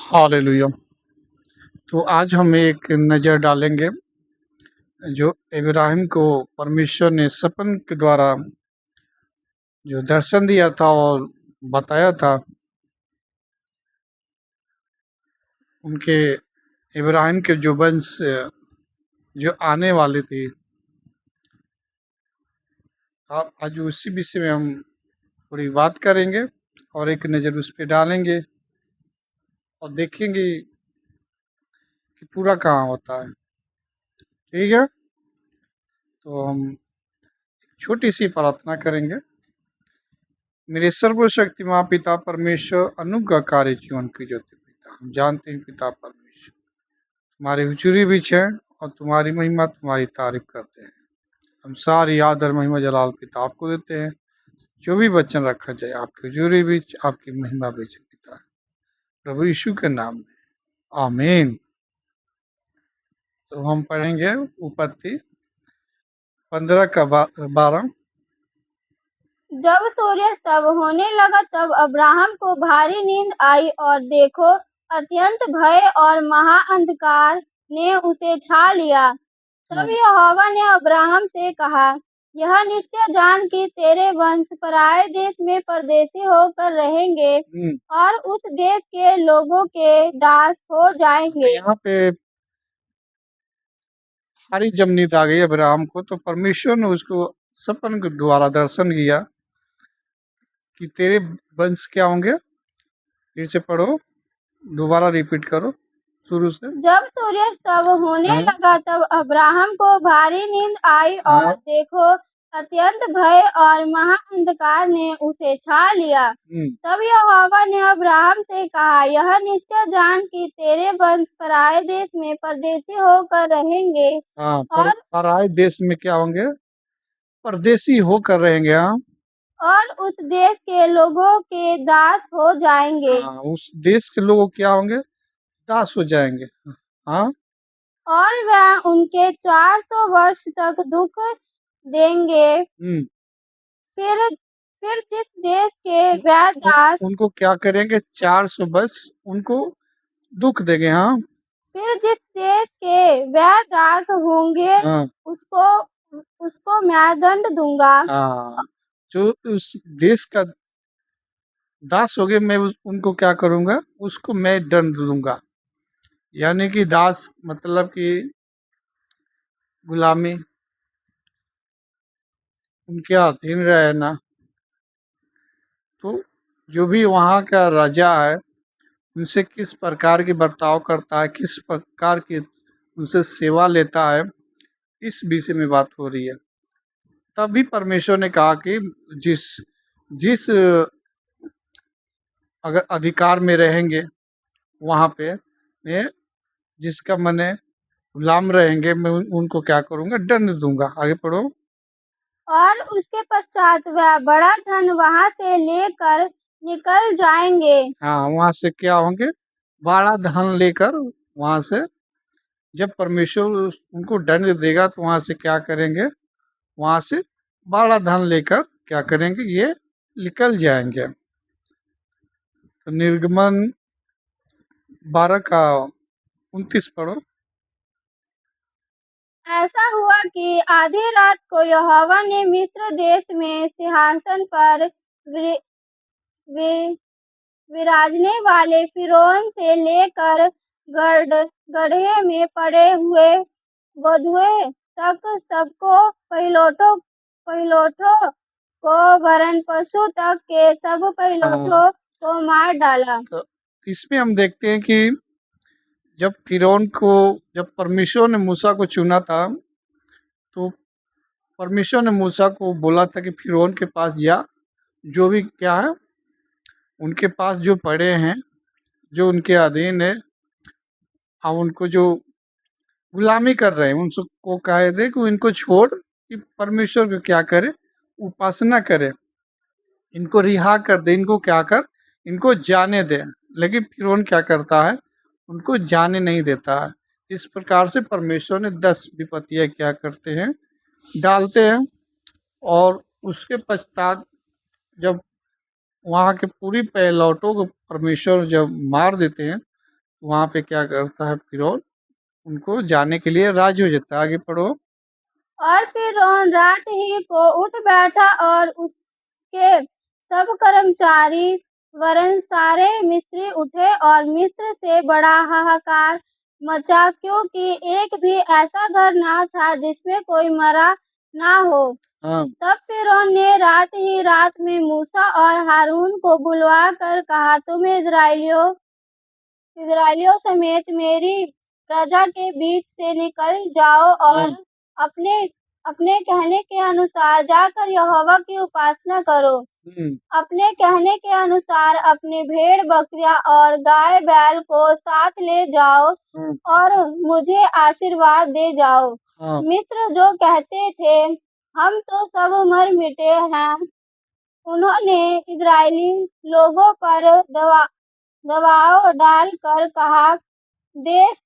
Hallelujah. तो आज हम एक नज़र डालेंगे जो इब्राहिम को परमेश्वर ने सपन के द्वारा जो दर्शन दिया था और बताया था उनके इब्राहिम के जो वंश जो आने वाले थे। आज उसी विषय में हम थोड़ी बात करेंगे और एक नज़र उस पर डालेंगे और देखेंगे कि पूरा कहाँ होता है। ठीक है, तो हम छोटी सी प्रार्थना करेंगे। मेरे सर्वशक्तिमान पिता परमेश्वर, अनुग्रहकारी जीवन की ज्योति पिता, हम जानते हैं पिता परमेश्वर तुम्हारी हुजूरी बीच है और तुम्हारी महिमा तुम्हारी तारीफ करते हैं। हम सारी आदर महिमा जलाल पिता आपको देते हैं। जो भी वचन रखा जाए आपकी हुजूरी बीच, आपकी महिमा बीच पिता, प्रभु यीशु के नाम में आमीन। तो हम पढ़ेंगे उत्पत्ति 15 का 12। जब सूर्यास्त होने लगा तब अब्राहम को भारी नींद आई और देखो, अत्यंत भय और महा अंधकार ने उसे छा लिया। तब यहोवा ने अब्राहम से कहा, यह निश्चय जान कि तेरे वंश पराए देश में परदेशी होकर रहेंगे और उस देश के लोगों के दास हो जाएंगे। यहाँ पे सारी जब नींद आ गई अब्राहम को, तो परमेश्वर ने उसको सपन के द्वारा दर्शन किया कि तेरे वंश क्या होंगे। फिर से पढ़ो, दोबारा रिपीट करो शुरू से। जब सूर्यास्त होने लगा तब अब्राहम को भारी नींद आई और देखो, अत्यंत भय और महा अंधकार ने उसे छा लिया। तब यहोवा ने अब्राहम से कहा, यह निश्चय जान कि तेरे वंश पराए देश में परदेशी होकर रहेंगे और पराए देश में क्या होंगे, परदेशी होकर रहेंगे। और उस देश के लोगों के दास हो जाएंगे। उस देश के लोग क्या होंगे, दास हो जाएंगे। हाँ, और वह उनके 400 वर्ष तक दुख देंगे। फिर जिस देश के वह दास उनको क्या करेंगे, 400 वर्ष उनको दुख देंगे। हाँ, फिर जिस देश के वह दास होंगे उसको मैं दंड दूंगा। जो उस देश का दास हो गए, मैं उनको क्या करूंगा, उसको मैं दंड दूंगा। यानी कि दास मतलब कि गुलामी, उनके अधीन रहना। तो जो भी वहाँ का राजा है उनसे किस प्रकार की बर्ताव करता है, किस प्रकार की उनसे सेवा लेता है, इस विषय में बात हो रही है। तभी परमेश्वर ने कहा कि जिस जिस अगर अधिकार में रहेंगे वहाँ पे, मैं जिसका मैंने गुलाम रहेंगे, मैं उनको क्या करूँगा, दंड दूंगा। आगे पढ़ो। और उसके पश्चात वह बड़ा धन वहाँ से लेकर निकल जाएंगे। हाँ, वहाँ से क्या होंगे, बड़ा धन लेकर वहाँ से। जब परमेश्वर उनको दंड देगा तो वहाँ से क्या करेंगे, वहाँ से बड़ा धन लेकर क्या करेंगे, ये निकल जाएंगे। तो निर्गमन 12 का 29 पढ़ो। ऐसा हुआ कि आधी रात को यहोवा ने मिस्र देश में सिंहासन पर विराजने वाले फिरौन से लेकर गड्ढे में पड़े हुए बंधुए तक सबको, पहिलौठों को वरन पशु तक के सब पहिलौठों को मार डाला। तो इसमें हम देखते हैं कि जब फिरौन को, जब परमेश्वर ने मूसा को चुना था, तो परमेश्वर ने मूसा को बोला था कि फिरौन के पास जा, जो भी क्या है उनके पास जो पड़े हैं, जो उनके अधीन है, हम उनको जो गुलामी कर रहे हैं उनको कह दे कि इनको छोड़ कि परमेश्वर को क्या करे, उपासना करे, इनको रिहा कर दे, इनको क्या कर, इनको जाने दे। लेकिन फिरौन क्या करता है, उनको जाने नहीं देता है। इस प्रकार से परमेश्वर ने 10 विपत्तियां क्या करते हैं, डालते हैं। और उसके पश्चात जब वहाँ के पूरी पहिलौठों को परमेश्वर जब मार देते हैं, तो वहाँ पे क्या करता है फिरौन, उनको जाने के लिए राजी हो जाता है। आगे पढ़ो। और फिरौन रात ही को उठ बैठा और उसके सब कर्मचारी वरन सारे मिस्री उठे और मिस्र से बड़ा हाहाकार मचा, क्योंकि एक भी ऐसा घर ना था जिसमें कोई मरा ना हो। हाँ तब फिरौन ने रात ही रात में मूसा और हारून को बुलवा कर कहा, तुम इजराइलियों समेत मेरी प्रजा के बीच से निकल जाओ और हाँ अपने अपने कहने के अनुसार जाकर यहोवा की उपासना करो। अपने कहने के अनुसार अपने भेड़ बकरियां और गाय बैल को साथ ले जाओ हाँ और मुझे आशीर्वाद दे जाओ। हाँ मिस्र जो कहते थे, हम तो सब मर मिटे हैं, उन्होंने इजरायली लोगों पर दबाव डालकर कहा, देश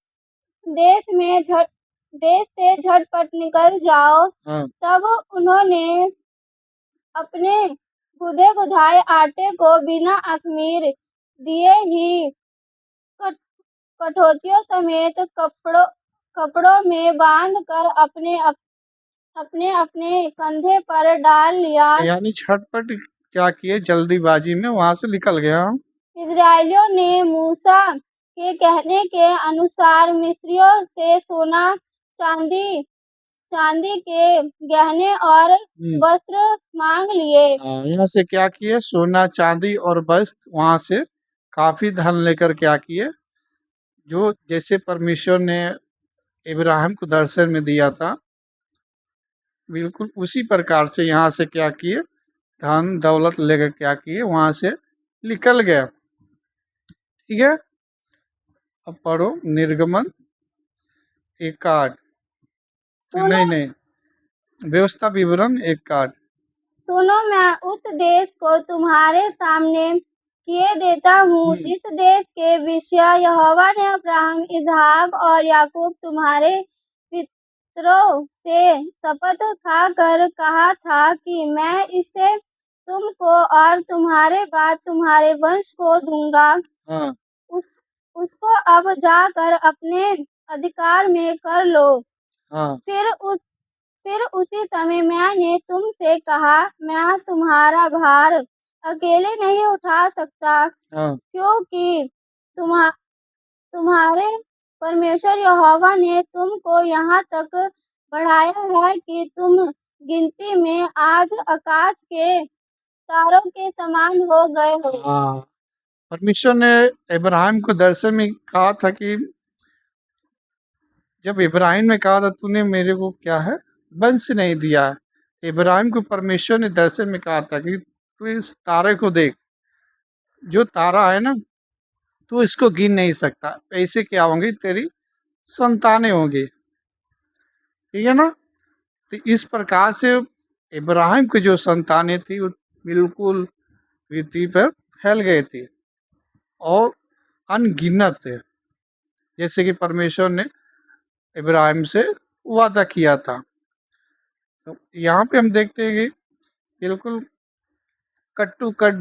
देश में झट देश से झटपट निकल जाओ। हाँ तब उन्होंने अपने गुदे गुधाए आटे को बिना अख़मीर दिए ही कट कठौतियों समेत कपड़ों में बांध कर अपने अपने कंधे पर डाल लिया। यानी झटपट क्या किए, जल्दीबाजी में वहां से निकल गया। इजराइलियों ने मूसा के कहने के अनुसार मिस्रियों से सोना चांदी चांदी के गहने और वस्त्र मांग लिए। यहाँ से क्या किए, सोना चांदी और वस्त्र, वहां से काफी धन लेकर क्या किए, जो जैसे परमेश्वर ने इब्राहिम को दर्शन में दिया था, बिल्कुल उसी प्रकार से यहाँ से क्या किए, धन दौलत लेकर क्या किए, वहां से निकल गया। ठीक है, अब पढ़ो निर्गमन 1:8। सुनो नहीं नहीं, व्यवस्था विवरण 1:8। सुनो, मैं उस देश को तुम्हारे सामने किए देता हूँ जिस देश के विषय यहोवा ने अब्राहम, इसहाक और याकूब तुम्हारे पितरों से शपथ खाकर कहा था कि मैं इसे तुमको और तुम्हारे बाद तुम्हारे वंश को दूंगा। हाँ उसको अब जाकर अपने अधिकार में कर लो। हाँ फिर उसी समय मैंने तुमसे कहा, मैं तुम्हारा भार अकेले नहीं उठा सकता, हाँ क्योंकि तुम्हारे परमेश्वर यहोवा ने तुमको यहाँ तक बढ़ाया है कि तुम गिनती में आज आकाश के तारों के समान हो गए हो। हाँ। परमेश्वर ने इब्राहिम को दर्शन में कहा था कि जब इब्राहिम ने कहा था तूने मेरे को क्या है, वंश नहीं दिया है, इब्राहिम को परमेश्वर ने दर्शन में कहा था कि तू इस तारे को देख, जो तारा है ना, तू इसको गिन नहीं सकता, ऐसे क्या होंगी तेरी संतानें होंगी। ठीक है ना, तो इस प्रकार से इब्राहिम की जो संतानें थी वो बिल्कुल पृथ्वी पर फैल गए थे और अनगिनत थे, जैसे कि परमेश्वर ने इब्राहिम से वादा किया था। तो यहाँ पे हम देखते हैं कि बिल्कुल कट टू कट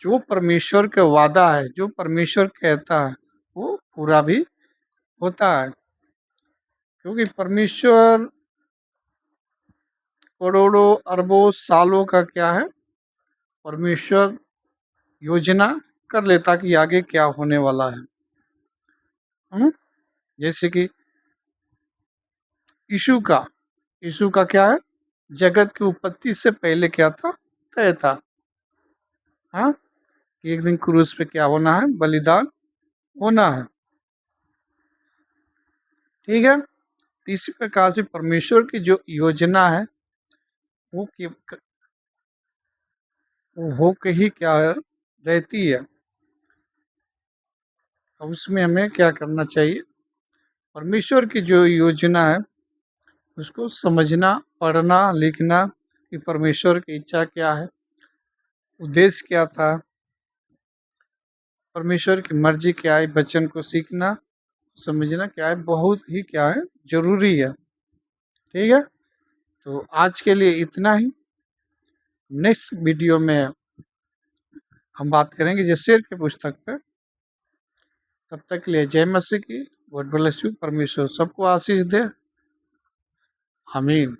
जो परमेश्वर का वादा है, जो परमेश्वर कहता है वो पूरा भी होता है, क्योंकि परमेश्वर करोड़ों अरबों सालों का क्या है, परमेश्वर योजना कर लेता कि आगे क्या होने वाला है। जैसे कि यीशु का क्या है, जगत की उत्पत्ति से पहले क्या था, तय था। हाँ, कि एक दिन क्रूस पे क्या होना है, बलिदान होना है। ठीक है, तो इसी प्रकार से परमेश्वर की जो योजना है वो हो के ही क्या है, रहती है। अब उसमें हमें क्या करना चाहिए, परमेश्वर की जो योजना है उसको समझना, पढ़ना, लिखना कि परमेश्वर की इच्छा क्या है, उद्देश्य क्या था, परमेश्वर की मर्जी क्या है, वचन को सीखना समझना क्या है, बहुत ही क्या है, जरूरी है। ठीक है, तो आज के लिए इतना ही। नेक्स्ट वीडियो में हम बात करेंगे जैसेर की पुस्तक पे। तब तक के लिए जय मसीह की। God bless you. परमेश्वर सबको आशीष दे। आमीन।